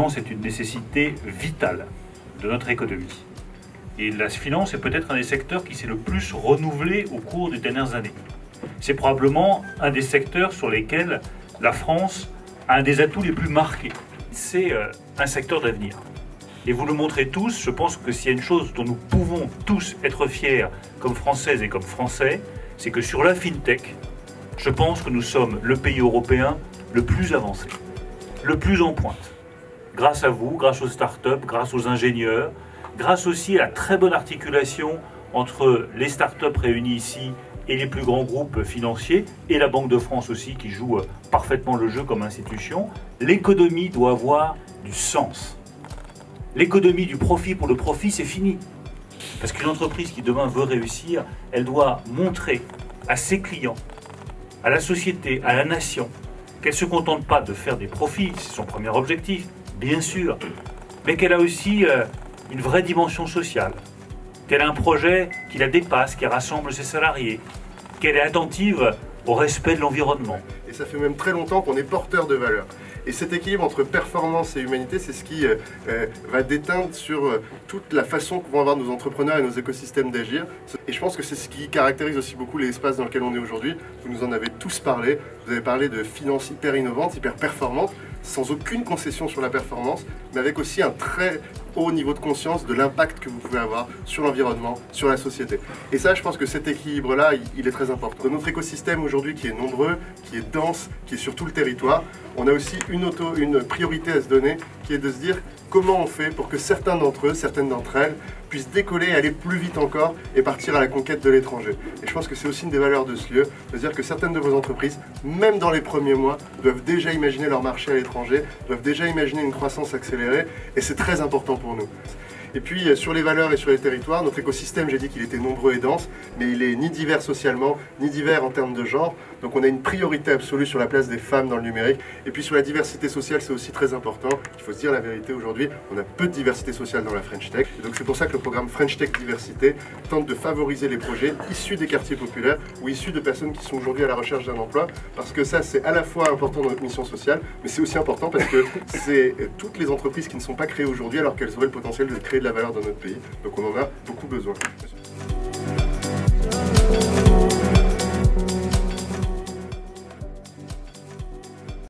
C'est une nécessité vitale de notre économie. Et la finance est peut-être un des secteurs qui s'est le plus renouvelé au cours des dernières années. C'est probablement un des secteurs sur lesquels la France a un des atouts les plus marqués. C'est un secteur d'avenir. Et vous le montrez tous, je pense que s'il y a une chose dont nous pouvons tous être fiers comme Françaises et comme Français, c'est que sur la FinTech, je pense que nous sommes le pays européen le plus avancé, le plus en pointe. Grâce à vous, grâce aux startups, grâce aux ingénieurs, grâce aussi à la très bonne articulation entre les startups réunies ici et les plus grands groupes financiers, et la Banque de France aussi qui joue parfaitement le jeu comme institution, l'économie doit avoir du sens. L'économie du profit pour le profit, c'est fini. Parce qu'une entreprise qui demain veut réussir, elle doit montrer à ses clients, à la société, à la nation, qu'elle ne se contente pas de faire des profits, c'est son premier objectif, bien sûr, mais qu'elle a aussi une vraie dimension sociale, qu'elle a un projet qui la dépasse, qui rassemble ses salariés, qu'elle est attentive au respect de l'environnement. Et ça fait même très longtemps qu'on est porteur de valeurs. Et cet équilibre entre performance et humanité, c'est ce qui va déteindre sur toute la façon que vont avoir nos entrepreneurs et nos écosystèmes d'agir. Et je pense que c'est ce qui caractérise aussi beaucoup l'espace dans lequel on est aujourd'hui. Vous nous en avez tous parlé. Vous avez parlé de finances hyper innovantes, hyper performantes, sans aucune concession sur la performance, mais avec aussi un très haut niveau de conscience de l'impact que vous pouvez avoir sur l'environnement, sur la société. Et ça, je pense que cet équilibre-là, il est très important. Dans notre écosystème aujourd'hui qui est nombreux, qui est dense, qui est sur tout le territoire, on a aussi une priorité à se donner, qui est de se dire comment on fait pour que certains d'entre eux, certaines d'entre elles, puissent décoller, aller plus vite encore et partir à la conquête de l'étranger. Et je pense que c'est aussi une des valeurs de ce lieu, de se dire que certaines de vos entreprises, même dans les premiers mois, doivent déjà imaginer leur marché à l'étranger, doivent déjà imaginer une croissance accélérée, et c'est très important pour nous. Et puis sur les valeurs et sur les territoires, notre écosystème, j'ai dit qu'il était nombreux et dense, mais il est ni divers socialement, ni divers en termes de genre. Donc on a une priorité absolue sur la place des femmes dans le numérique. Et puis sur la diversité sociale, c'est aussi très important. Il faut se dire la vérité aujourd'hui, on a peu de diversité sociale dans la French Tech. Et donc c'est pour ça que le programme French Tech Diversité tente de favoriser les projets issus des quartiers populaires ou issus de personnes qui sont aujourd'hui à la recherche d'un emploi. Parce que ça, c'est à la fois important dans notre mission sociale, mais c'est aussi important parce que c'est toutes les entreprises qui ne sont pas créées aujourd'hui alors qu'elles auraient le potentiel de créer de la valeur dans notre pays. Donc on en a beaucoup besoin.